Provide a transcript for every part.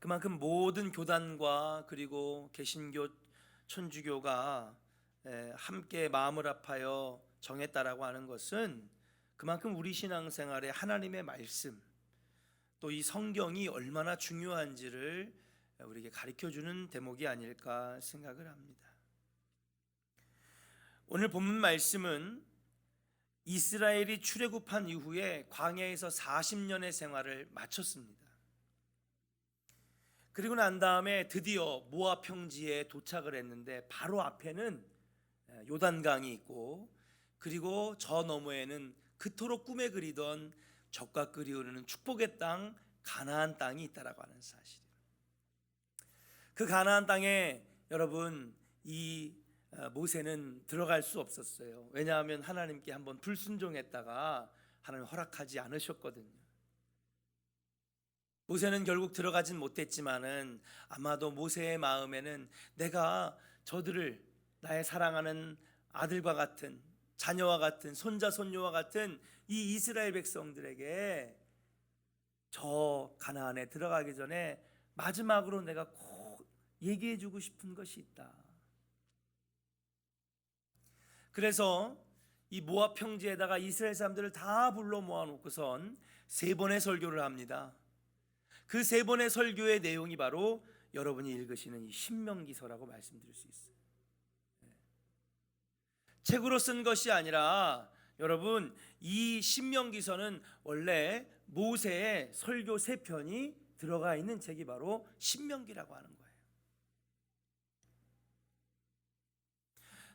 그만큼 모든 교단과 그리고 개신교, 천주교가 함께 마음을 합하여 정했다라고 하는 것은 그만큼 우리 신앙생활에 하나님의 말씀, 또 이 성경이 얼마나 중요한지를 우리에게 가르쳐주는 대목이 아닐까 생각을 합니다. 오늘 본문 말씀은 이스라엘이 출애굽한 이후에 광야에서 40년의 생활을 마쳤습니다. 그리고 난 다음에 드디어 모압 평지에 도착을 했는데 바로 앞에는 요단강이 있고, 그리고 저 너머에는 그토록 꿈에 그리던 젖과 꿀이 흐르는 축복의 땅 가나안 땅이 있다라고 하는 사실이에요. 그 가나안 땅에 여러분 이 모세는 들어갈 수 없었어요. 왜냐하면 하나님께 한번 불순종했다가 하나님 허락하지 않으셨거든요. 모세는 결국 들어가진 못했지만은 아마도 모세의 마음에는 내가 저들을 나의 사랑하는 아들과 같은, 자녀와 같은, 손자 손녀와 같은 이 이스라엘 백성들에게 저 가나안에 들어가기 전에 마지막으로 내가 꼭 얘기해 주고 싶은 것이 있다. 그래서 이 모압 평지에다가 이스라엘 사람들을 다 불러 모아놓고선 3번의 설교를 합니다. 그 3번의 설교의 내용이 바로 여러분이 읽으시는 이 신명기서라고 말씀드릴 수 있어요. 책으로 쓴 것이 아니라 여러분 이 신명기서는 원래 모세의 설교 3편이 들어가 있는 책이 바로 신명기라고 하는 거예요.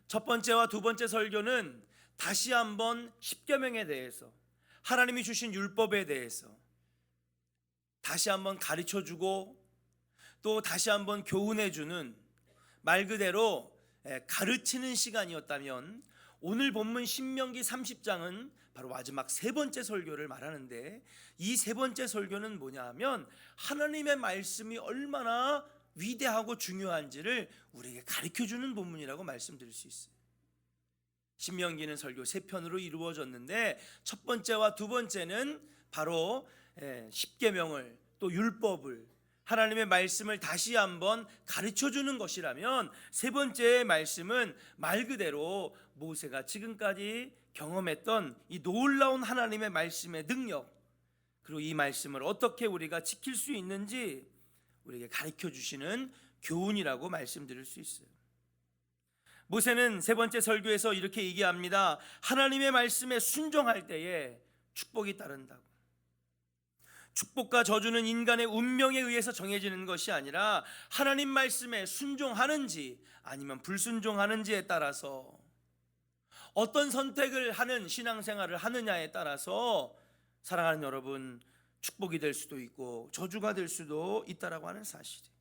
첫 번째와 두 번째 설교는 다시 한번 십계명에 대해서, 하나님이 주신 율법에 대해서 다시 한번 가르쳐주고 또 다시 한번 교훈해주는, 말 그대로 가르치는 시간이었다면, 오늘 본문 신명기 30장은 바로 마지막 3번째 설교를 말하는데, 이 3번째 설교는 뭐냐 하면 하나님의 말씀이 얼마나 위대하고 중요한지를 우리에게 가르쳐주는 본문이라고 말씀드릴 수 있어요. 신명기는 설교 3편으로 이루어졌는데 첫 번째와 두 번째는 바로 십계명을, 또 율법을, 하나님의 말씀을 다시 한번 가르쳐주는 것이라면, 세 번째의 말씀은 말 그대로 모세가 지금까지 경험했던 이 놀라운 하나님의 말씀의 능력, 그리고 이 말씀을 어떻게 우리가 지킬 수 있는지 우리에게 가르쳐주시는 교훈이라고 말씀드릴 수 있어요. 모세는 세 번째 설교에서 이렇게 얘기합니다. 하나님의 말씀에 순종할 때에 축복이 따른다고. 축복과 저주는 인간의 운명에 의해서 정해지는 것이 아니라 하나님 말씀에 순종하는지 아니면 불순종하는지에 따라서, 어떤 선택을 하는 신앙생활을 하느냐에 따라서 사랑하는 여러분, 축복이 될 수도 있고 저주가 될 수도 있다라고 하는 사실이에요.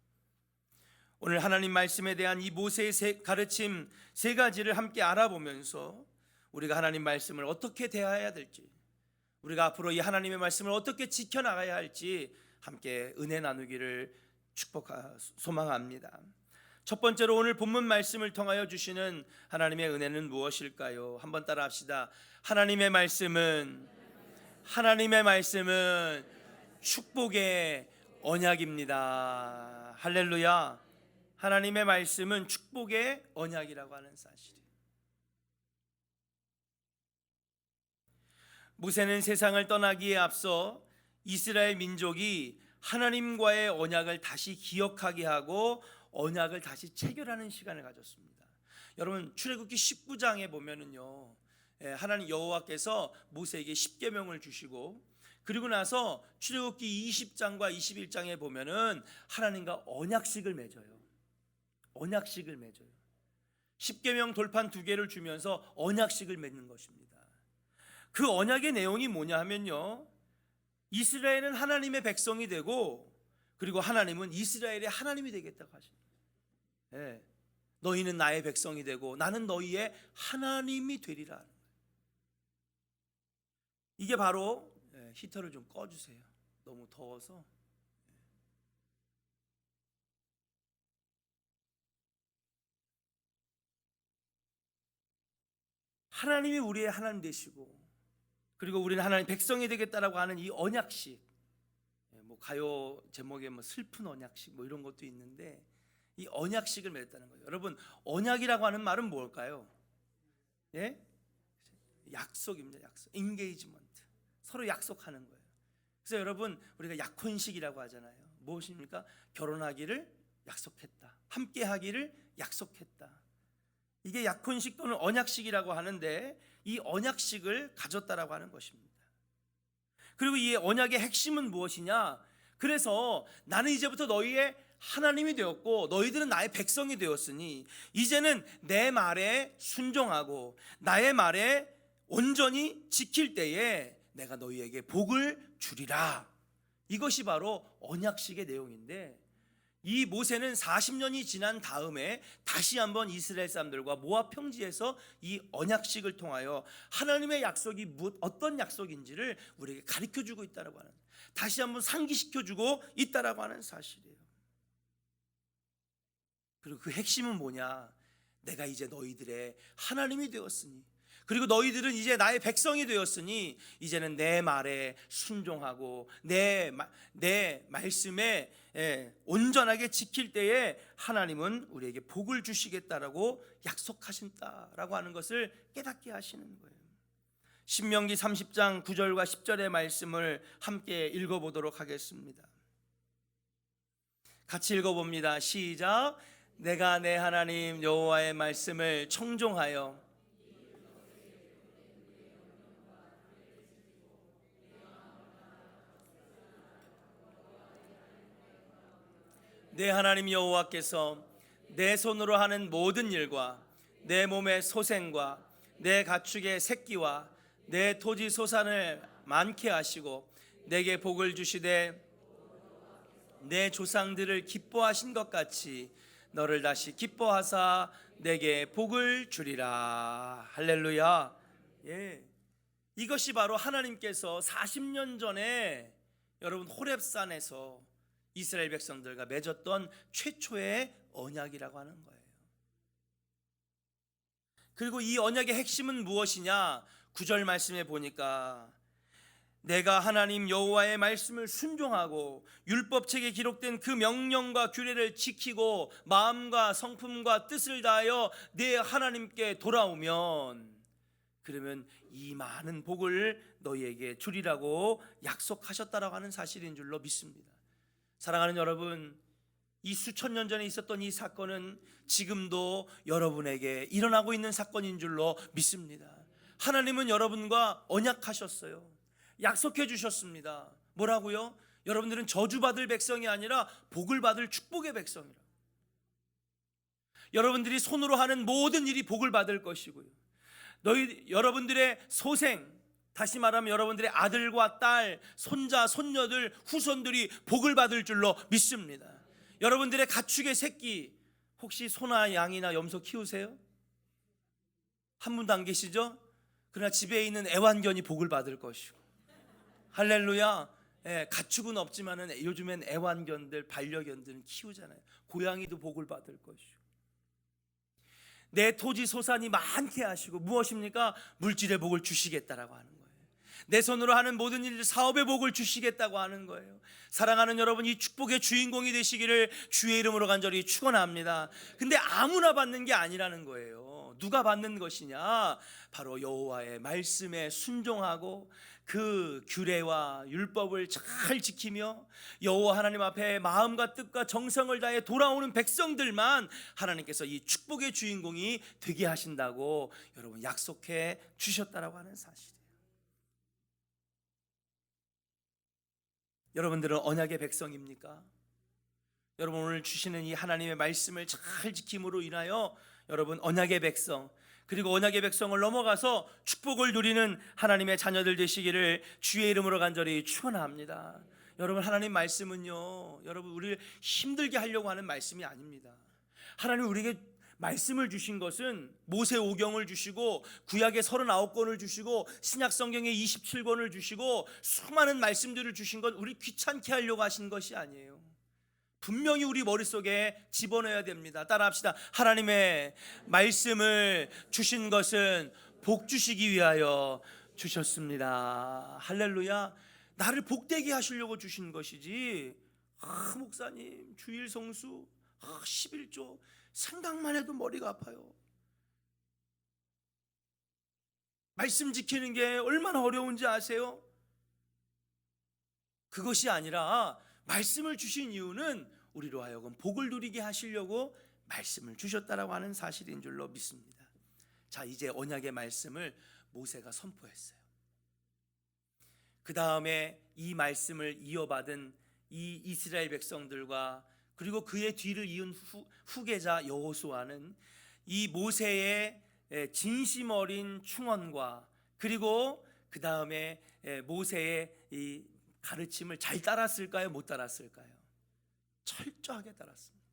오늘 하나님 말씀에 대한 이 모세의 가르침 3가지를 함께 알아보면서 우리가 하나님 말씀을 어떻게 대해야 될지, 우리가 앞으로 이 하나님의 말씀을 어떻게 지켜나가야 할지 함께 은혜 나누기를 소망합니다. 첫 번째로 오늘 본문 말씀을 통하여 주시는 하나님의 은혜는 무엇일까요? 한번 따라 합시다. 하나님의 말씀은 축복의 언약입니다. 할렐루야. 하나님의 말씀은 축복의 언약이라고 하는 사실이에요. 모세는 세상을 떠나기에 앞서 이스라엘 민족이 하나님과의 언약을 다시 기억하게 하고 언약을 다시 체결하는 시간을 가졌습니다. 여러분 출애굽기 19장에 보면은요, 하나님 여호와께서 모세에게 십계명을 주시고, 그리고 나서 출애굽기 20장과 21장에 보면은 하나님과 언약식을 맺어요. 십계명 돌판 2개를 주면서 언약식을 맺는 것입니다. 그 언약의 내용이 뭐냐 하면요, 이스라엘은 하나님의 백성이 되고, 그리고 하나님은 이스라엘의 하나님이 되겠다고 하십니다. 너희는 나의 백성이 되고 나는 너희의 하나님이 되리라. 이게 바로, 히터를 좀 꺼주세요. 너무 더워서. 하나님이 우리의 하나님 되시고, 그리고 우리는 하나님 백성이 되겠다라고 하는 이 언약식, 뭐 가요 제목에 뭐 슬픈 언약식 뭐 이런 것도 있는데 이 언약식을 맺었다는 거예요. 여러분, 언약이라고 하는 말은 뭘까요? 예? 약속입니다. 약속. 인게이지먼트. 서로 약속하는 거예요. 그래서 여러분, 우리가 약혼식이라고 하잖아요. 무엇입니까? 결혼하기를 약속했다. 함께 하기를 약속했다. 이게 약혼식 또는 언약식이라고 하는데 이 언약식을 가졌다라고 하는 것입니다. 그리고 이 언약의 핵심은 무엇이냐? 그래서 나는 이제부터 너희의 하나님이 되었고 너희들은 나의 백성이 되었으니 이제는 내 말에 순종하고 나의 말에 온전히 지킬 때에 내가 너희에게 복을 주리라. 이것이 바로 언약식의 내용인데 이 모세는 40년이 지난 다음에 다시 한번 이스라엘 사람들과 모압 평지에서 이 언약식을 통하여 하나님의 약속이 어떤 약속인지를 우리에게 가르쳐주고 있다라고 하는, 다시 한번 상기시켜주고 있다라고 하는 사실이에요. 그리고 그 핵심은 뭐냐? 내가 이제 너희들의 하나님이 되었으니, 그리고 너희들은 이제 나의 백성이 되었으니 이제는 내 말에 순종하고 내 말씀에 온전하게 지킬 때에 하나님은 우리에게 복을 주시겠다라고 약속하신다라고 하는 것을 깨닫게 하시는 거예요. 신명기 30장 9절과 10절의 말씀을 함께 읽어보도록 하겠습니다. 같이 읽어봅니다. 시작. 내가 내 하나님 여호와의 말씀을 청종하여 내 하나님 여호와께서 내 손으로 하는 모든 일과 내 몸의 소생과 내 가축의 새끼와 내 토지 소산을 많게 하시고 내게 복을 주시되 내 조상들을 기뻐하신 것 같이 너를 다시 기뻐하사 내게 복을 주리라. 할렐루야. 예. 이것이 바로 하나님께서 40년 전에 여러분 호렙산에서 이스라엘 백성들과 맺었던 최초의 언약이라고 하는 거예요. 그리고 이 언약의 핵심은 무엇이냐? 9절 말씀에 보니까 내가 하나님 여호와의 말씀을 순종하고 율법책에 기록된 그 명령과 규례를 지키고 마음과 성품과 뜻을 다하여 내 하나님께 돌아오면 그러면 이 많은 복을 너희에게 주리라고 약속하셨다라고 하는 사실인 줄로 믿습니다. 사랑하는 여러분, 이 수천 년 전에 있었던 이 사건은 지금도 여러분에게 일어나고 있는 사건인 줄로 믿습니다. 하나님은 여러분과 언약하셨어요. 약속해 주셨습니다. 뭐라고요? 여러분들은 저주받을 백성이 아니라 복을 받을 축복의 백성이라. 여러분들이 손으로 하는 모든 일이 복을 받을 것이고요. 여러분들의 소생, 다시 말하면 여러분들의 아들과 딸, 손자, 손녀들, 후손들이 복을 받을 줄로 믿습니다. 여러분들의 가축의 새끼, 혹시 소나 양이나 염소 키우세요? 한 분도 안 계시죠? 그러나 집에 있는 애완견이 복을 받을 것이고, 할렐루야. 가축은 없지만은 요즘엔 애완견들, 반려견들은 키우잖아요. 고양이도 복을 받을 것이고, 내 토지 소산이 많게 하시고 무엇입니까? 물질의 복을 주시겠다라고 하는 거예요. 내 손으로 하는 모든 일, 사업의 복을 주시겠다고 하는 거예요. 사랑하는 여러분, 이 축복의 주인공이 되시기를 주의 이름으로 간절히 축원합니다. 근데 아무나 받는 게 아니라는 거예요. 누가 받는 것이냐? 바로 여호와의 말씀에 순종하고 그 규례와 율법을 잘 지키며 여호와 하나님 앞에 마음과 뜻과 정성을 다해 돌아오는 백성들만 하나님께서 이 축복의 주인공이 되게 하신다고 여러분 약속해 주셨다라고 하는 사실이에요. 여러분들은 언약의 백성입니까? 여러분 오늘 주시는 이 하나님의 말씀을 잘 지킴으로 인하여 여러분 언약의 백성, 그리고 언약의 백성을 넘어가서 축복을 누리는 하나님의 자녀들 되시기를 주의 이름으로 간절히 축원합니다. 여러분 하나님 말씀은요, 여러분 우리를 힘들게 하려고 하는 말씀이 아닙니다. 하나님 우리에게 말씀을 주신 것은 모세 오경을 주시고 구약의 39권을 주시고 신약 성경의 27권을 주시고 수많은 말씀들을 주신 건 우리 귀찮게 하려고 하신 것이 아니에요. 분명히 우리 머릿속에 집어넣어야 됩니다. 따라합시다. 하나님의 말씀을 주신 것은 복 주시기 위하여 주셨습니다. 할렐루야. 나를 복되게 하시려고 주신 것이지, 목사님 주일 성수, 11조 생각만 해도 머리가 아파요. 말씀 지키는 게 얼마나 어려운지 아세요? 그것이 아니라 말씀을 주신 이유는 우리로 하여금 복을 누리게 하시려고 말씀을 주셨다라고 하는 사실인 줄로 믿습니다. 자, 이제 언약의 말씀을 모세가 선포했어요. 그 다음에 이 말씀을 이어받은 이 이스라엘 백성들과 그리고 그의 뒤를 이은 후계자 여호수아는 이 모세의 진심 어린 충언과 그리고 그 다음에 모세의 이 가르침을 잘 따랐을까요? 못 따랐을까요? 철저하게 따랐습니다.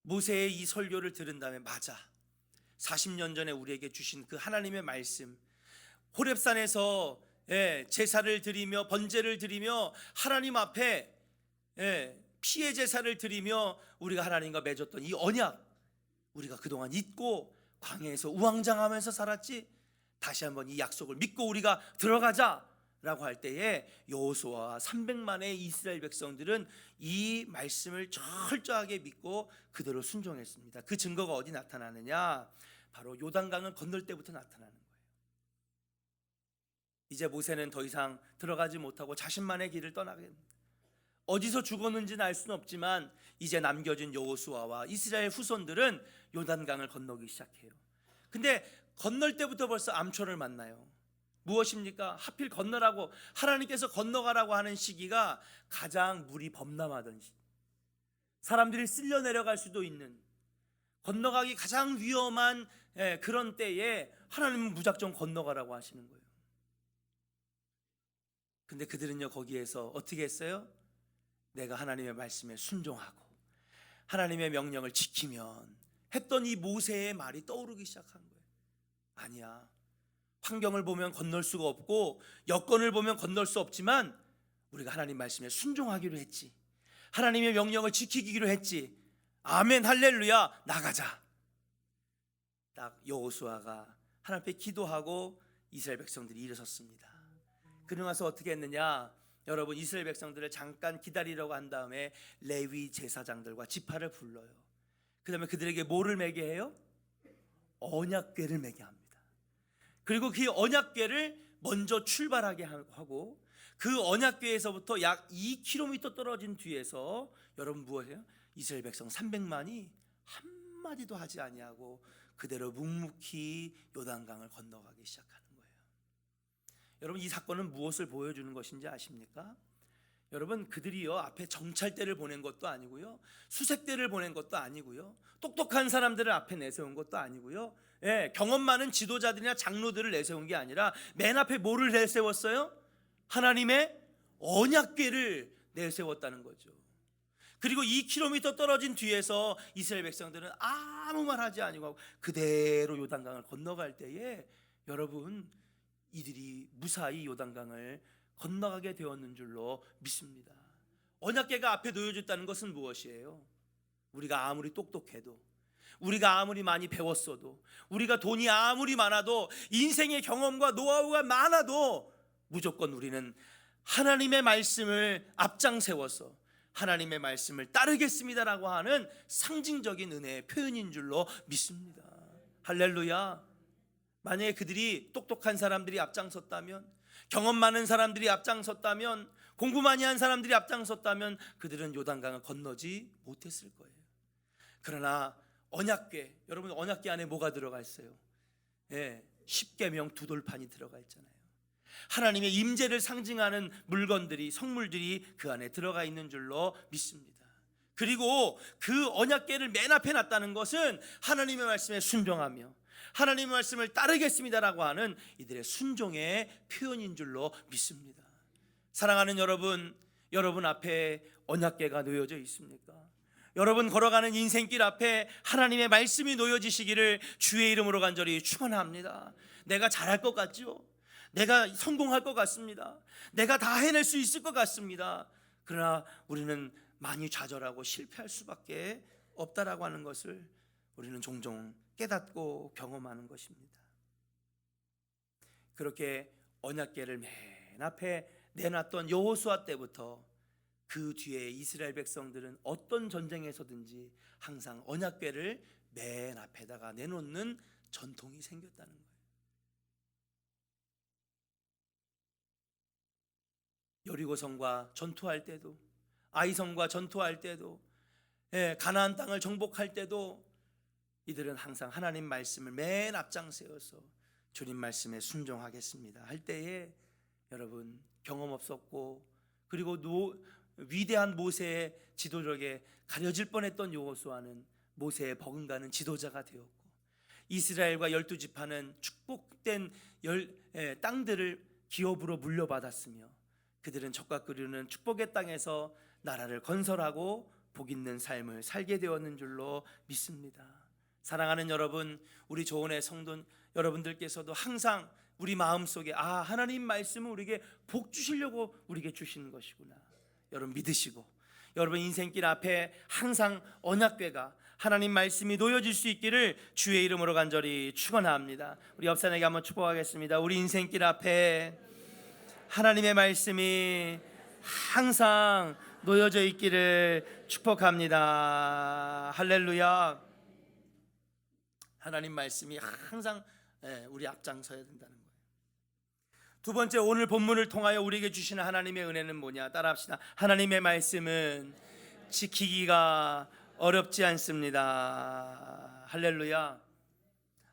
모세의 이 설교를 들은 다음에 맞아, 40년 전에 우리에게 주신 그 하나님의 말씀, 호렙산에서 제사를 드리며 번제를 드리며 하나님 앞에 피의 제사를 드리며 우리가 하나님과 맺었던 이 언약, 우리가 그동안 잊고 광야에서 우왕좌왕하면서 살았지, 다시 한번 이 약속을 믿고 우리가 들어가자라고 할 때에 여호수아와 300만의 이스라엘 백성들은 이 말씀을 철저하게 믿고 그대로 순종했습니다. 그 증거가 어디 나타나느냐? 바로 요단강을 건널 때부터 나타나는 거예요. 이제 모세는 더 이상 들어가지 못하고 자신만의 길을 떠나게 됩니다. 어디서 죽었는지는 알 수는 없지만 이제 남겨진 여호수아와 이스라엘 후손들은 요단강을 건너기 시작해요. 근데 건널 때부터 벌써 암초를 만나요. 무엇입니까? 하필 건너라고, 하나님께서 건너가라고 하는 시기가 가장 물이 범람하던 시기, 사람들이 쓸려 내려갈 수도 있는, 건너가기 가장 위험한 그런 때에 하나님은 무작정 건너가라고 하시는 거예요. 근데 그들은요, 거기에서 어떻게 했어요? 내가 하나님의 말씀에 순종하고 하나님의 명령을 지키면 했던 이 모세의 말이 떠오르기 시작한 거예요. 아니야, 환경을 보면 건널 수가 없고 여건을 보면 건널 수 없지만 우리가 하나님 말씀에 순종하기로 했지, 하나님의 명령을 지키기로 했지, 아멘 할렐루야, 나가자. 딱 여호수아가 하나님 앞에 기도하고 이스라엘 백성들이 일어섰습니다. 그러고 나서 어떻게 했느냐? 여러분, 이스라엘 백성들을 잠깐 기다리려고 한 다음에 레위 제사장들과 지파를 불러요. 그 다음에 그들에게 뭐를 매게 해요? 언약궤를 매게 합니다. 그리고 그 언약궤를 먼저 출발하게 하고 그 언약궤에서부터 약 2km 떨어진 뒤에서 여러분 무엇이에요? 이스라엘 백성 300만이 한마디도 하지 아니하고 그대로 묵묵히 요단강을 건너가기 시작하는 거예요. 여러분, 이 사건은 무엇을 보여주는 것인지 아십니까? 여러분, 그들이요 앞에 정찰대를 보낸 것도 아니고요, 수색대를 보낸 것도 아니고요, 똑똑한 사람들을 앞에 내세운 것도 아니고요, 경험 많은 지도자들이나 장로들을 내세운 게 아니라 맨 앞에 뭐를 내세웠어요? 하나님의 언약궤를 내세웠다는 거죠. 그리고 2km 떨어진 뒤에서 이스라엘 백성들은 아무 말 하지 아니고 그대로 요단강을 건너갈 때에 여러분, 이들이 무사히 요단강을 건너가게 되었는 줄로 믿습니다. 언약궤가 앞에 놓여졌다는 것은 무엇이에요? 우리가 아무리 똑똑해도, 우리가 아무리 많이 배웠어도, 우리가 돈이 아무리 많아도, 인생의 경험과 노하우가 많아도 무조건 우리는 하나님의 말씀을 앞장 세워서 하나님의 말씀을 따르겠습니다라고 하는 상징적인 은혜의 표현인 줄로 믿습니다. 할렐루야. 만약에 그들이 똑똑한 사람들이 앞장섰다면, 경험 많은 사람들이 앞장섰다면, 공부 많이 한 사람들이 앞장섰다면 그들은 요단강을 건너지 못했을 거예요. 그러나 언약궤, 여러분 언약궤 안에 뭐가 들어가 있어요? 십계명 두 돌판이 들어가 있잖아요. 하나님의 임재를 상징하는 물건들이, 성물들이 그 안에 들어가 있는 줄로 믿습니다. 그리고 그 언약궤를 맨 앞에 놨다는 것은 하나님의 말씀에 순종하며 하나님의 말씀을 따르겠습니다라고 하는 이들의 순종의 표현인 줄로 믿습니다. 사랑하는 여러분, 여러분 앞에 언약궤가 놓여져 있습니까? 여러분 걸어가는 인생길 앞에 하나님의 말씀이 놓여지시기를 주의 이름으로 간절히 축원합니다. 내가 잘할 것 같죠? 내가 성공할 것 같습니다. 내가 다 해낼 수 있을 것 같습니다. 그러나 우리는 많이 좌절하고 실패할 수밖에 없다라고 하는 것을 우리는 종종 깨닫고 경험하는 것입니다. 그렇게 언약궤를 맨 앞에 내놨던 여호수아 때부터 그 뒤에 이스라엘 백성들은 어떤 전쟁에서든지 항상 언약궤를 맨 앞에다가 내놓는 전통이 생겼다는 거예요. 여리고성과 전투할 때도, 아이성과 전투할 때도, 가나안 땅을 정복할 때도 이들은 항상 하나님 말씀을 맨 앞장 세워서 주님 말씀에 순종하겠습니다 할 때에 여러분, 경험 없었고 그리고 위대한 모세의 지도력에 가려질 뻔했던 여호수아는 모세의 버금가는 지도자가 되었고, 이스라엘과 12지파는 축복된 땅들을 기업으로 물려받았으며 그들은 적과 끄르는 축복의 땅에서 나라를 건설하고 복 있는 삶을 살게 되었는 줄로 믿습니다. 사랑하는 여러분, 우리 조은의 성도 여러분들께서도 항상 우리 마음속에 하나님 말씀은 우리에게 복 주시려고 우리에게 주시는 것이구나, 여러분 믿으시고, 여러분 인생길 앞에 항상 언약궤가 하나님 말씀이 놓여질 수 있기를 주의 이름으로 간절히 축원합니다. 우리 옆 사람에게 한번 축복하겠습니다. 우리 인생길 앞에 하나님의 말씀이 항상 놓여져 있기를 축복합니다. 할렐루야. 하나님 말씀이 항상 우리 앞장서야 된다는 거예요. 두 번째, 오늘 본문을 통하여 우리에게 주시는 하나님의 은혜는 뭐냐? 따라합시다. 하나님의 말씀은 지키기가 어렵지 않습니다. 할렐루야.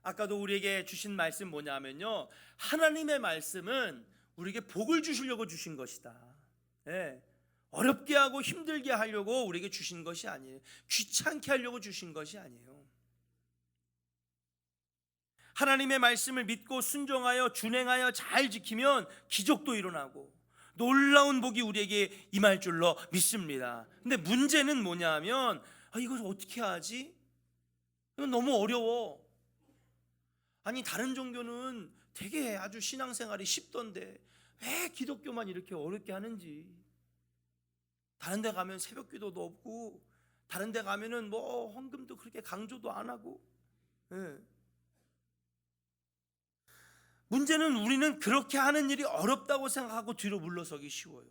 아까도 우리에게 주신 말씀 뭐냐면요, 하나님의 말씀은 우리에게 복을 주시려고 주신 것이다. 어렵게 하고 힘들게 하려고 우리에게 주신 것이 아니에요. 귀찮게 하려고 주신 것이 아니에요. 하나님의 말씀을 믿고 순종하여 준행하여 잘 지키면 기적도 일어나고 놀라운 복이 우리에게 임할 줄로 믿습니다. 근데 문제는 뭐냐면 이걸 어떻게 하지? 이건 너무 어려워. 아니, 다른 종교는 되게 아주 신앙생활이 쉽던데 왜 기독교만 이렇게 어렵게 하는지. 다른 데 가면 새벽기도도 없고, 다른 데 가면은 헌금도 그렇게 강조도 안 하고. 문제는 우리는 그렇게 하는 일이 어렵다고 생각하고 뒤로 물러서기 쉬워요.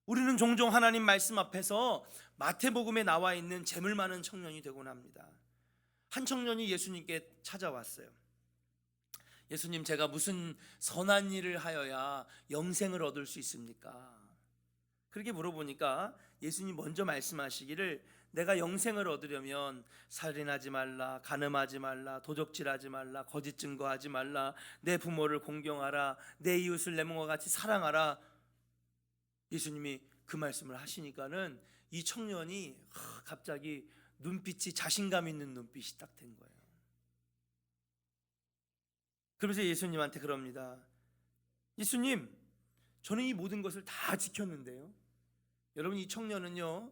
우리는 종종 하나님 말씀 앞에서 마태복음에 나와 있는 재물 많은 청년이 되곤 합니다. 한 청년이 예수님께 찾아왔어요. 예수님, 제가 무슨 선한 일을 하여야 영생을 얻을 수 있습니까? 그렇게 물어보니까 예수님 먼저 말씀하시기를, 내가 영생을 얻으려면 살인하지 말라, 간음하지 말라, 도적질하지 말라, 거짓 증거하지 말라, 내 부모를 공경하라, 내 이웃을 내 몸과 같이 사랑하라. 예수님이 그 말씀을 하시니까는 이 청년이 갑자기 눈빛이 자신감 있는 눈빛이 딱 된 거예요. 그러면서 예수님한테 그럽니다. 예수님, 저는 이 모든 것을 다 지켰는데요. 여러분, 이 청년은요,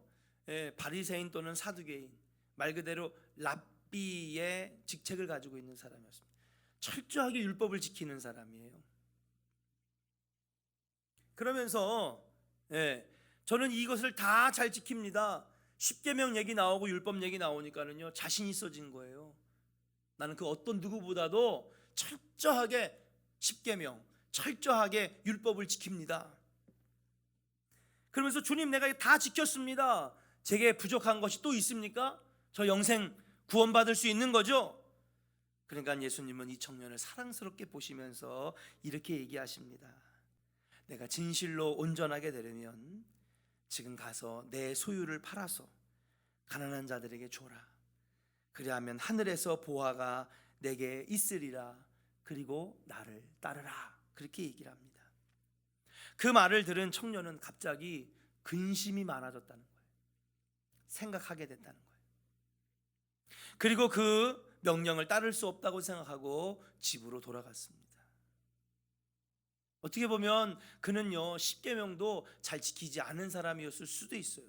바리새인 또는 사두개인, 말 그대로 랍비의 직책을 가지고 있는 사람이었습니다. 철저하게 율법을 지키는 사람이에요. 그러면서 저는 이것을 다 잘 지킵니다. 십계명 얘기 나오고 율법 얘기 나오니까는요, 자신 있어진 거예요. 나는 그 어떤 누구보다도 철저하게 십계명, 철저하게 율법을 지킵니다. 그러면서 주님, 내가 다 지켰습니다. 제게 부족한 것이 또 있습니까? 저 영생 구원받을 수 있는 거죠? 그러니까 예수님은 이 청년을 사랑스럽게 보시면서 이렇게 얘기하십니다. 내가 진실로 온전하게 되려면 지금 가서 내 소유를 팔아서 가난한 자들에게 줘라. 그리하면 하늘에서 보화가 내게 있으리라. 그리고 나를 따르라. 그렇게 얘기를 합니다. 그 말을 들은 청년은 갑자기 근심이 많아졌다는 거예요. 생각하게 됐다는 거예요. 그리고 그 명령을 따를 수 없다고 생각하고 집으로 돌아갔습니다. 어떻게 보면 그는요, 십계명도 잘 지키지 않은 사람이었을 수도 있어요.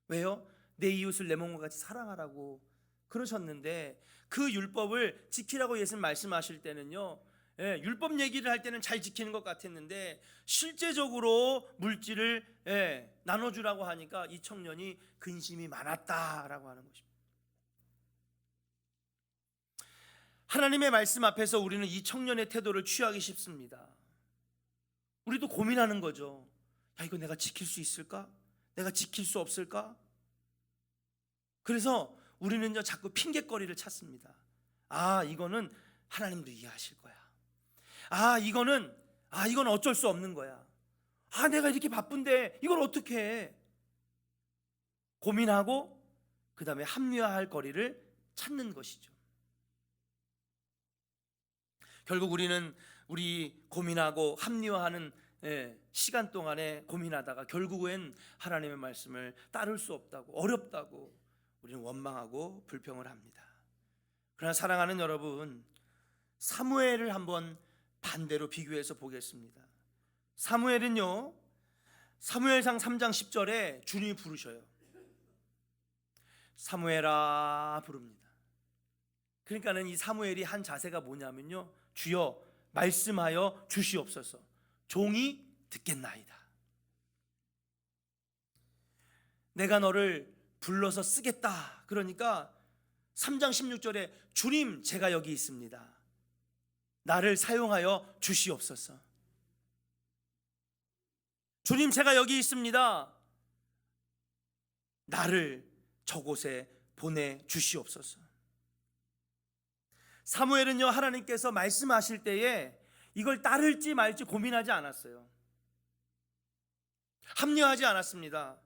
왜요? 내 이웃을 내 몸과 같이 사랑하라고 그러셨는데, 그 율법을 지키라고 예수님 말씀하실 때는요, 율법 얘기를 할 때는 잘 지키는 것 같았는데 실제적으로 물질을 나눠주라고 하니까 이 청년이 근심이 많았다라고 하는 것입니다. 하나님의 말씀 앞에서 우리는 이 청년의 태도를 취하기 쉽습니다. 우리도 고민하는 거죠. 야, 이거 내가 지킬 수 있을까? 내가 지킬 수 없을까? 그래서 우리는요 자꾸 핑계거리를 찾습니다. 이거는 하나님도 이해하실 거야. 이건 어쩔 수 없는 거야. 내가 이렇게 바쁜데 이걸 어떻게 해? 고민하고 그 다음에 합리화할 거리를 찾는 것이죠. 결국 우리는 우리 고민하고 합리화하는 시간 동안에 고민하다가 결국엔 하나님의 말씀을 따를 수 없다고, 어렵다고 우리는 원망하고 불평을 합니다. 그러나 사랑하는 여러분, 사무엘을 한번 반대로 비교해서 보겠습니다. 사무엘은요, 사무엘상 3장 10절에 주님이 부르셔요. 사무엘아 부릅니다. 그러니까는 이 사무엘이 한 자세가 뭐냐면요, 주여 말씀하여 주시옵소서, 종이 듣겠나이다. 내가 너를 불러서 쓰겠다. 그러니까 3장 16절에 주님 제가 여기 있습니다. 나를 사용하여 주시옵소서. 주님 제가 여기 있습니다. 나를 저곳에 보내 주시옵소서. 사무엘은요 하나님께서 말씀하실 때에 이걸 따를지 말지 고민하지 않았어요. 합리화하지 않았습니다.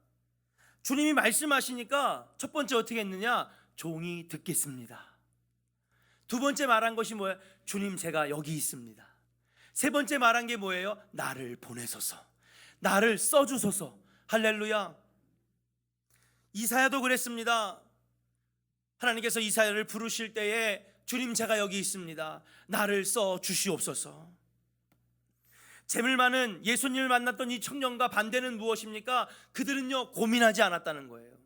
주님이 말씀하시니까 첫 번째 어떻게 했느냐? 종이 듣겠습니다. 두 번째 말한 것이 뭐예요? 주님 제가 여기 있습니다. 세 번째 말한 게 뭐예요? 나를 보내소서, 나를 써주소서. 할렐루야. 이사야도 그랬습니다. 하나님께서 이사야를 부르실 때에 주님 제가 여기 있습니다. 나를 써 주시옵소서. 재물 많은 예수님을 만났던 이 청년과 반대는 무엇입니까? 그들은요 고민하지 않았다는 거예요.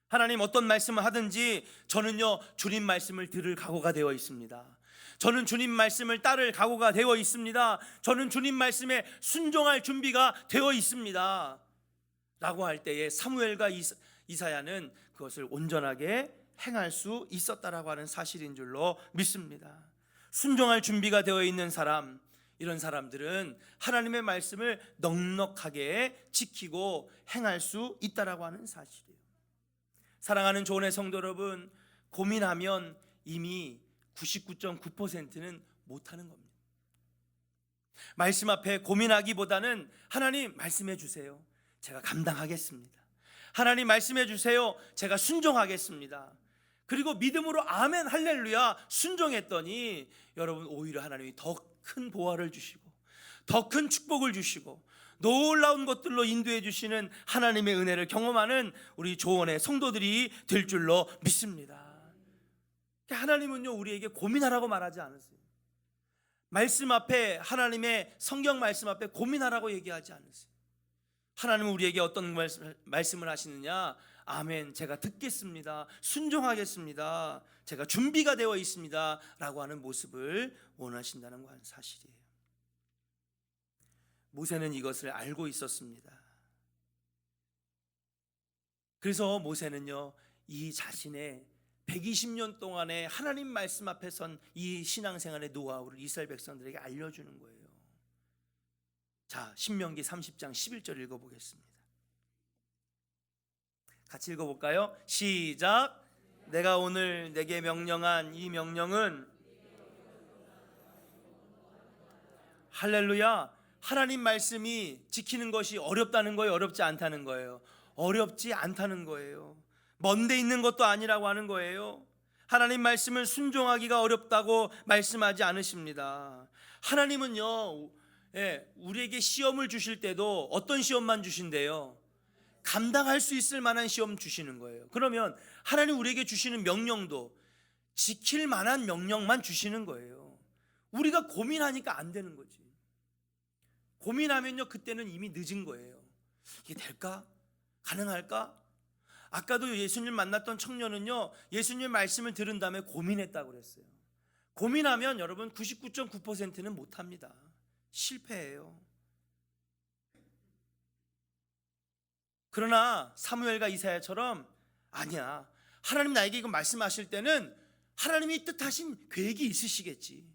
하나님 어떤 말씀을 하든지 저는요 주님 말씀을 들을 각오가 되어 있습니다. 저는 주님 말씀을 따를 각오가 되어 있습니다. 저는 주님 말씀에 순종할 준비가 되어 있습니다 라고 할 때에 사무엘과 이사야는 그것을 온전하게 행할 수 있었다라고 하는 사실인 줄로 믿습니다. 순종할 준비가 되어 있는 사람, 이런 사람들은 하나님의 말씀을 넉넉하게 지키고 행할 수 있다라고 하는 사실이에요. 사랑하는 조은의 성도 여러분, 고민하면 이미 99.9%는 못하는 겁니다. 말씀 앞에 고민하기보다는 하나님 말씀해 주세요. 제가 감당하겠습니다. 하나님 말씀해 주세요. 제가 순종하겠습니다. 그리고 믿음으로 아멘 할렐루야 순종했더니 여러분 오히려 하나님이 더 큰 보화를 주시고 더 큰 축복을 주시고 놀라운 것들로 인도해 주시는 하나님의 은혜를 경험하는 우리 조원의 성도들이 될 줄로 믿습니다. 하나님은요 우리에게 고민하라고 말하지 않으세요. 말씀 앞에, 하나님의 성경 말씀 앞에 고민하라고 얘기하지 않으세요. 하나님은 우리에게 어떤 말씀을 하시느냐? 아멘, 제가 듣겠습니다. 순종하겠습니다. 제가 준비가 되어 있습니다 라고 하는 모습을 원하신다는 건 사실이에요. 모세는 이것을 알고 있었습니다. 그래서 모세는요 이 자신의 120년 동안의 하나님 말씀 앞에 선 이 신앙생활의 노하우를 이스라엘 백성들에게 알려주는 거예요. 자, 신명기 30장 11절 읽어보겠습니다. 같이 읽어볼까요? 시작. 내가 오늘 내게 명령한 이 명령은, 할렐루야, 하나님 말씀이 지키는 것이 어렵다는 거예요? 어렵지 않다는 거예요? 어렵지 않다는 거예요. 먼데 있는 것도 아니라고 하는 거예요. 하나님 말씀을 순종하기가 어렵다고 말씀하지 않으십니다. 하나님은요 우리에게 시험을 주실 때도 어떤 시험만 주신대요? 감당할 수 있을 만한 시험 주시는 거예요. 그러면 하나님 우리에게 주시는 명령도 지킬 만한 명령만 주시는 거예요. 우리가 고민하니까 안 되는 거지. 고민하면요 그때는 이미 늦은 거예요. 이게 될까? 가능할까? 아까도 예수님 만났던 청년은요 예수님의 말씀을 들은 다음에 고민했다고 그랬어요. 고민하면 여러분 99.9%는 못합니다. 실패해요. 그러나 사무엘과 이사야처럼 아니야, 하나님 나에게 이거 말씀하실 때는 하나님이 뜻하신 계획이 있으시겠지.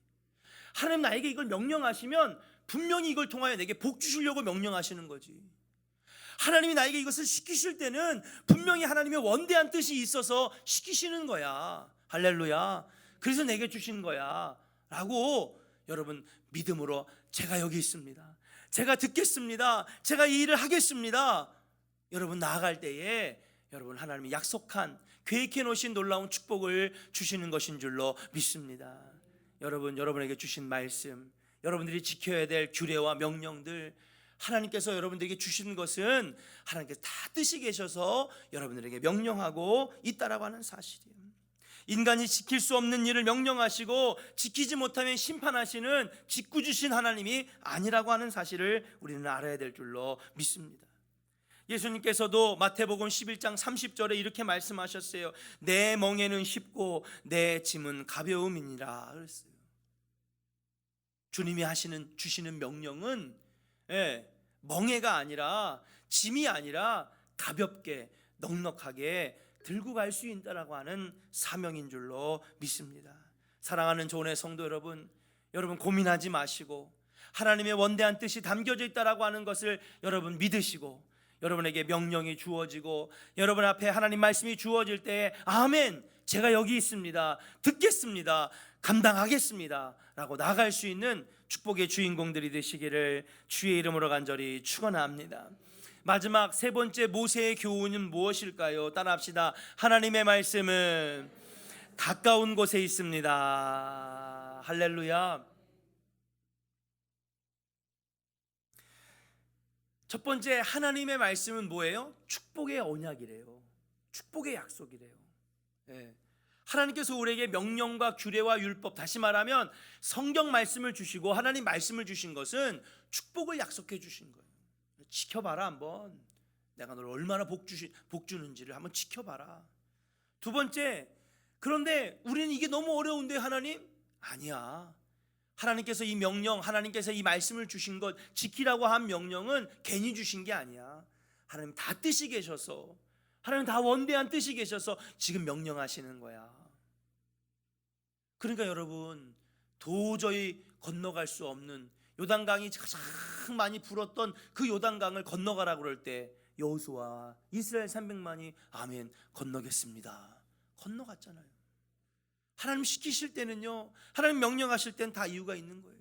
하나님 나에게 이걸 명령하시면 분명히 이걸 통하여 내게 복 주시려고 명령하시는 거지. 하나님이 나에게 이것을 시키실 때는 분명히 하나님의 원대한 뜻이 있어서 시키시는 거야. 할렐루야. 그래서 내게 주신 거야 라고 여러분 믿음으로 제가 여기 있습니다, 제가 듣겠습니다, 제가 이 일을 하겠습니다, 여러분 나아갈 때에 여러분 하나님이 약속한 계획해 놓으신 놀라운 축복을 주시는 것인 줄로 믿습니다. 여러분에게 주신 말씀, 여러분들이 지켜야 될 규례와 명령들, 하나님께서 여러분들에게 주신 것은 하나님께서 다 뜻이 계셔서 여러분들에게 명령하고 있다라고 하는 사실이에요. 인간이 지킬 수 없는 일을 명령하시고 지키지 못하면 심판하시는 직구주신 하나님이 아니라고 하는 사실을 우리는 알아야 될 줄로 믿습니다. 예수님께서도 마태복음 11장 30절에 이렇게 말씀하셨어요. 내 멍에는 쉽고 내 짐은 가벼움이니라 그랬어요. 주님이 주시는 명령은 멍에가 아니라, 짐이 아니라 가볍게 넉넉하게 들고 갈 수 있다라고 하는 사명인 줄로 믿습니다. 사랑하는 조은의 성도 여러분, 고민하지 마시고 하나님의 원대한 뜻이 담겨져 있다라고 하는 것을 여러분 믿으시고, 여러분에게 명령이 주어지고 여러분 앞에 하나님 말씀이 주어질 때 아멘, 제가 여기 있습니다, 듣겠습니다, 감당하겠습니다 라고 나갈 수 있는 축복의 주인공들이 되시기를 주의 이름으로 간절히 축원합니다. 마지막 세 번째 모세의 교훈은 무엇일까요? 따라합시다. 하나님의 말씀은 가까운 곳에 있습니다. 할렐루야. 첫 번째, 하나님의 말씀은 뭐예요? 축복의 언약이래요. 축복의 약속이래요. 하나님께서 우리에게 명령과 규례와 율법, 다시 말하면 성경 말씀을 주시고 하나님 말씀을 주신 것은 축복을 약속해 주신 거예요. 지켜봐라, 한번 내가 너를 얼마나 복 주는지를 한번 지켜봐라. 두 번째, 그런데 우리는 이게 너무 어려운데 하나님? 아니야. 하나님께서 이 명령, 하나님께서 이 말씀을 주신 것, 지키라고 한 명령은 괜히 주신 게 아니야. 하나님 다 뜻이 계셔서, 하나님 다 원대한 뜻이 계셔서 지금 명령하시는 거야. 그러니까 여러분, 도저히 건너갈 수 없는 요단강이 가장 많이 불었던 그 요단강을 건너가라고 그럴 때 여호수아, 이스라엘 300만이 아멘, 건너겠습니다, 건너갔잖아요. 하나님 시키실 때는요, 하나님 명령하실 때는 다 이유가 있는 거예요.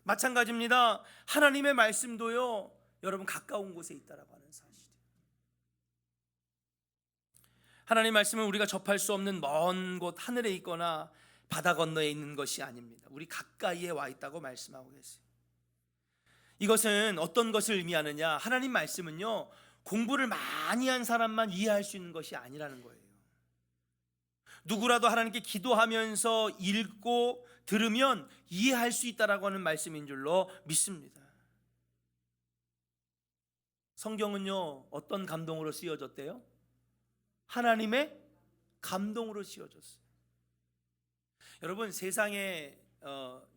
마찬가지입니다. 하나님의 말씀도요, 여러분 가까운 곳에 있다라고 하는 사실이에요. 하나님의 말씀은 우리가 접할 수 없는 먼 곳 하늘에 있거나 바다 건너에 있는 것이 아닙니다. 우리 가까이에 와 있다고 말씀하고 계세요. 이것은 어떤 것을 의미하느냐? 하나님 말씀은요, 공부를 많이 한 사람만 이해할 수 있는 것이 아니라는 거예요. 누구라도 하나님께 기도하면서 읽고 들으면 이해할 수 있다라고 하는 말씀인 줄로 믿습니다. 성경은요, 어떤 감동으로 쓰여졌대요? 하나님의 감동으로 쓰여졌어요. 여러분, 세상에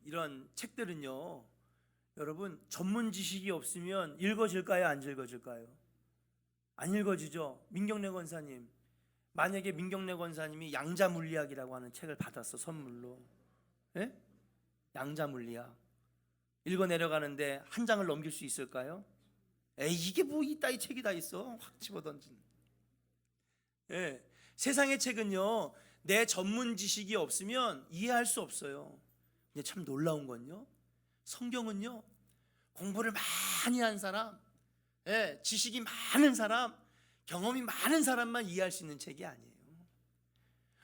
이런 책들은요, 여러분 전문 지식이 없으면 읽어질까요? 안 읽어질까요? 안 읽어지죠. 민경래 권사님, 만약에 민경래 권사님이 양자물리학이라고 하는 책을 받았어, 선물로. 양자물리학 읽어 내려가는데 한 장을 넘길 수 있을까요? 이게 뭐 이따위 책이 다 있어, 확 집어던진. 세상의 책은요, 내 전문 지식이 없으면 이해할 수 없어요. 근데 참 놀라운 건요, 성경은요, 공부를 많이 한 사람, 지식이 많은 사람, 경험이 많은 사람만 이해할 수 있는 책이 아니에요.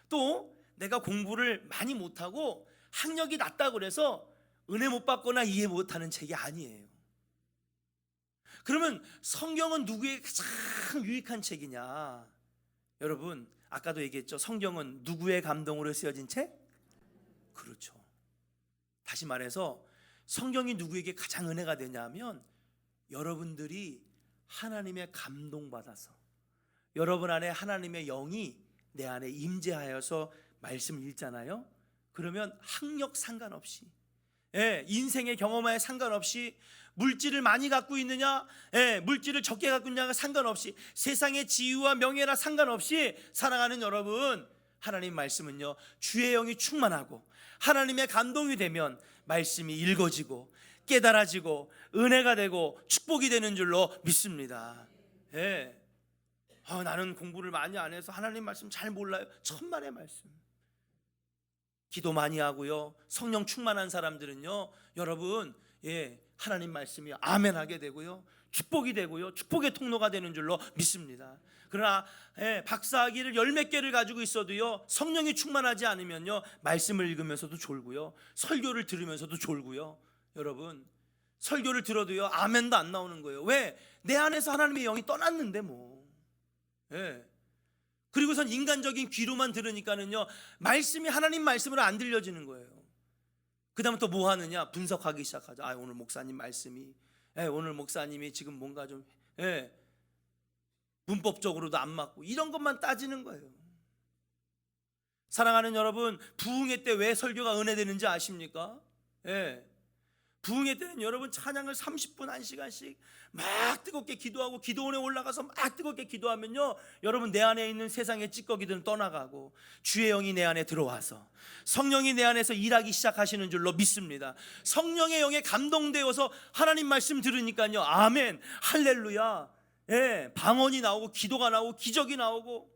또 내가 공부를 많이 못하고 학력이 낮다고 그래서 은혜 못 받거나 이해 못하는 책이 아니에요. 그러면 성경은 누구에게 가장 유익한 책이냐? 여러분, 아까도 얘기했죠. 성경은 누구의 감동으로 쓰여진 책? 그렇죠. 다시 말해서 성경이 누구에게 가장 은혜가 되냐면, 여러분들이 하나님의 감동받아서, 여러분 안에 하나님의 영이 내 안에 임재하여서 말씀을 읽잖아요. 그러면 학력 상관없이, 인생의 경험에 상관없이, 물질을 많이 갖고 있느냐, 물질을 적게 갖고 있느냐가 상관없이, 세상의 지위와 명예나 상관없이, 사랑하는 여러분, 하나님 말씀은요, 주의 영이 충만하고 하나님의 감동이 되면 말씀이 읽어지고 깨달아지고 은혜가 되고 축복이 되는 줄로 믿습니다. 예. 나는 공부를 많이 안 해서 하나님 말씀 잘 몰라요. 천만의 말씀. 기도 많이 하고요, 성령 충만한 사람들은요, 여러분, 하나님 말씀이 아멘 하게 되고요, 축복이 되고요, 축복의 통로가 되는 줄로 믿습니다. 그러나 박사학위를 열 몇 개를 가지고 있어도요, 성령이 충만하지 않으면요, 말씀을 읽으면서도 졸고요, 설교를 들으면서도 졸고요. 여러분, 설교를 들어도요, 아멘도 안 나오는 거예요. 왜? 내 안에서 하나님의 영이 떠났는데 뭐. 그리고선 인간적인 귀로만 들으니까는요, 말씀이 하나님 말씀으로 안 들려지는 거예요. 그 다음에 또 뭐 하느냐? 분석하기 시작하죠. 오늘 목사님 말씀이, 오늘 목사님이 지금 뭔가 좀 문법적으로도 안 맞고, 이런 것만 따지는 거예요. 사랑하는 여러분, 부흥회 때 왜 설교가 은혜되는지 아십니까? 부흥회 때는 여러분 찬양을 30분 1시간씩 막 뜨겁게 기도하고, 기도원에 올라가서 막 뜨겁게 기도하면요, 여러분 내 안에 있는 세상의 찌꺼기들은 떠나가고 주의 영이 내 안에 들어와서 성령이 내 안에서 일하기 시작하시는 줄로 믿습니다. 성령의 영에 감동되어서 하나님 말씀 들으니까요, 아멘, 할렐루야, 방언이 나오고 기도가 나오고 기적이 나오고.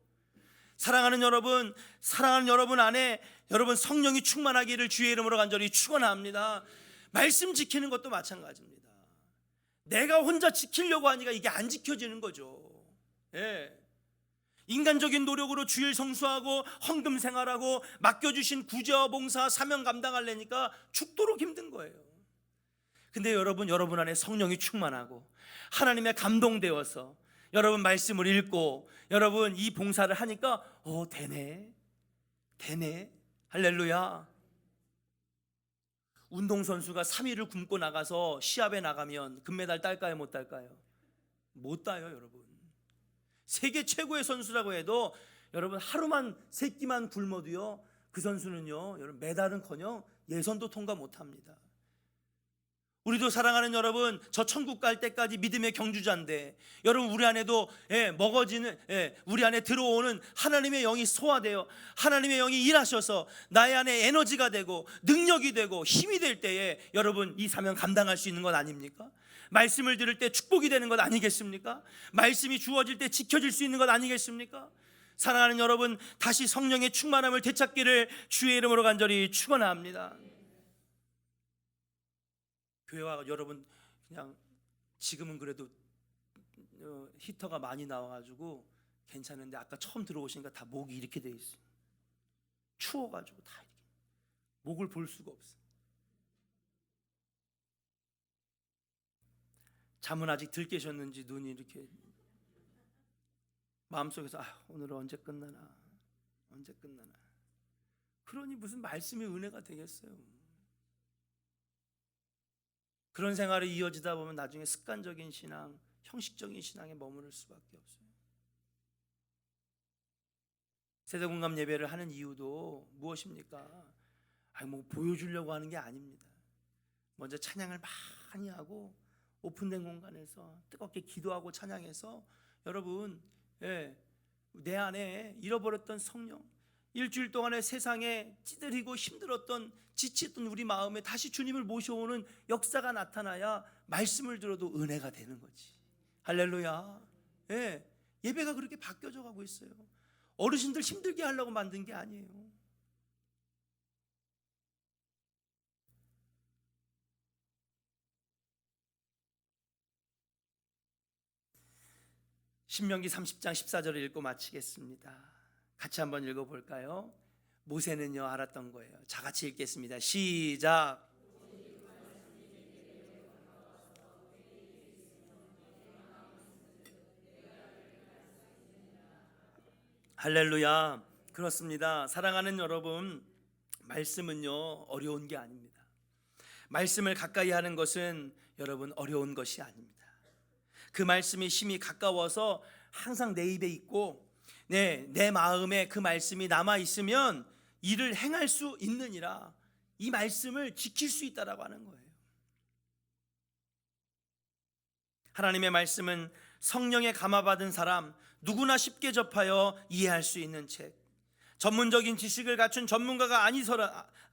사랑하는 여러분 안에 여러분 성령이 충만하기를 주의 이름으로 간절히 축원합니다. 말씀 지키는 것도 마찬가지입니다. 내가 혼자 지키려고 하니까 이게 안 지켜지는 거죠. 인간적인 노력으로 주일 성수하고 헌금 생활하고 맡겨주신 구제와 봉사 사명 감당하려니까 죽도록 힘든 거예요. 근데 여러분 안에 성령이 충만하고 하나님의 감동되어서 여러분 말씀을 읽고 여러분 이 봉사를 하니까 되네 할렐루야. 운동선수가 3일을 굶고 나가서 시합에 나가면 금메달 딸까요, 못 딸까요? 못 따요. 여러분, 세계 최고의 선수라고 해도 여러분 하루만 3끼만 굶어도요, 그 선수는요, 여러분 메달은커녕 예선도 통과 못합니다. 우리도 사랑하는 여러분, 저 천국 갈 때까지 믿음의 경주자인데, 여러분 우리 안에도 먹어지는 우리 안에 들어오는 하나님의 영이 소화되어 하나님의 영이 일하셔서 나의 안에 에너지가 되고 능력이 되고 힘이 될 때에 여러분 이 사명 감당할 수 있는 것 아닙니까? 말씀을 들을 때 축복이 되는 것 아니겠습니까? 말씀이 주어질 때 지켜질 수 있는 것 아니겠습니까? 사랑하는 여러분, 다시 성령의 충만함을 되찾기를 주의 이름으로 간절히 축원합니다. 교회와 여러분, 그냥 지금은 그래도 히터가 많이 나와가지고 괜찮은데, 아까 처음 들어오시니까 다 목이 이렇게 돼 있어요. 추워가지고 다 이렇게 목을 볼 수가 없어요. 잠은 아직 덜 깨셨는지 눈이 이렇게 마음속에서 오늘은 언제 끝나나. 그러니 무슨 말씀이 은혜가 되겠어요. 그런 생활이 이어지다 보면 나중에 습관적인 신앙, 형식적인 신앙에 머무를 수밖에 없어요. 세대공감 예배를 하는 이유도 무엇입니까? 뭐 보여주려고 하는 게 아닙니다. 먼저 찬양을 많이 하고 오픈된 공간에서 뜨겁게 기도하고 찬양해서 여러분, 내 안에 잃어버렸던 성령, 일주일 동안에 세상에 찌들이고 힘들었던 지쳤던 우리 마음에 다시 주님을 모셔오는 역사가 나타나야 말씀을 들어도 은혜가 되는 거지. 할렐루야. 예배가 그렇게 바뀌어져 가고 있어요. 어르신들 힘들게 하려고 만든 게 아니에요. 신명기 30장 14절을 읽고 마치겠습니다. 같이 한번 읽어볼까요? 모세는요 알았던 거예요. 자, 같이 읽겠습니다. 시작. 할렐루야. 그렇습니다. 사랑하는 여러분, 말씀은요 어려운 게 아닙니다. 말씀을 가까이 하는 것은 여러분 어려운 것이 아닙니다. 그 말씀이 심히 가까워서 항상 내 입에 있고 내 마음에 그 말씀이 남아 있으면 이를 행할 수 있느니라. 이 말씀을 지킬 수 있다라고 하는 거예요. 하나님의 말씀은 성령에 감화받은 사람 누구나 쉽게 접하여 이해할 수 있는 책, 전문적인 지식을 갖춘 전문가가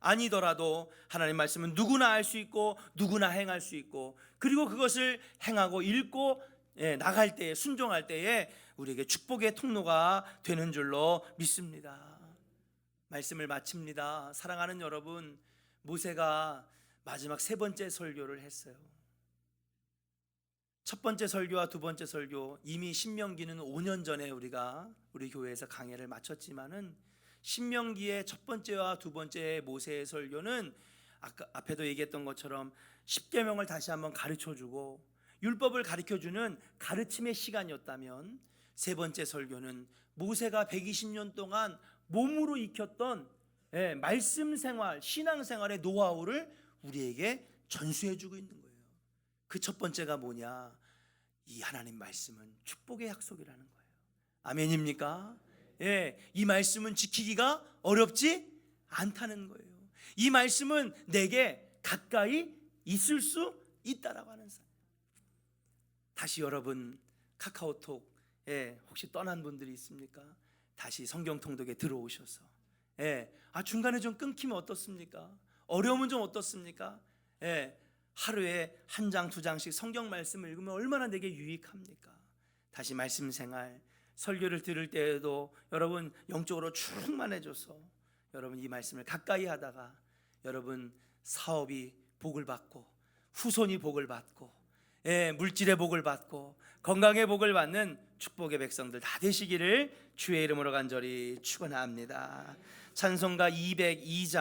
아니더라도 하나님 말씀은 누구나 알 수 있고 누구나 행할 수 있고, 그리고 그것을 행하고 읽고 나갈 때에, 순종할 때에 우리에게 축복의 통로가 되는 줄로 믿습니다. 말씀을 마칩니다. 사랑하는 여러분, 모세가 마지막 세 번째 설교를 했어요. 첫 번째 설교와 두 번째 설교, 이미 신명기는 5년 전에 우리 교회에서 강해를 마쳤지만은 신명기의 첫 번째와 두 번째 모세의 설교는 아까 앞에도 얘기했던 것처럼 십계명을 다시 한번 가르쳐주고 율법을 가르쳐주는 가르침의 시간이었다면, 세 번째 설교는 모세가 120년 동안 몸으로 익혔던 말씀 생활, 신앙 생활의 노하우를 우리에게 전수해주고 있는 거예요. 그 첫 번째가 뭐냐? 이 하나님 말씀은 축복의 약속이라는 거예요. 아멘입니까? 이 말씀은 지키기가 어렵지 않다는 거예요. 이 말씀은 내게 가까이 있을 수 있다라고 하는 사람. 다시 여러분, 카카오톡에 혹시 떠난 분들이 있습니까? 다시 성경 통독에 들어오셔서 중간에 좀 끊기면 어떻습니까? 어려움은 좀 어떻습니까? 하루에 한 장, 두 장씩 성경 말씀을 읽으면 얼마나 내게 유익합니까? 다시 말씀 생활, 설교를 들을 때에도 여러분 영적으로 충만해져서 여러분 이 말씀을 가까이 하다가 여러분 사업이 복을 받고, 후손이 복을 받고, 물질의 복을 받고, 건강의 복을 받는 축복의 백성들 다 되시기를 주의 이름으로 간절히 축원합니다. 찬송가 202장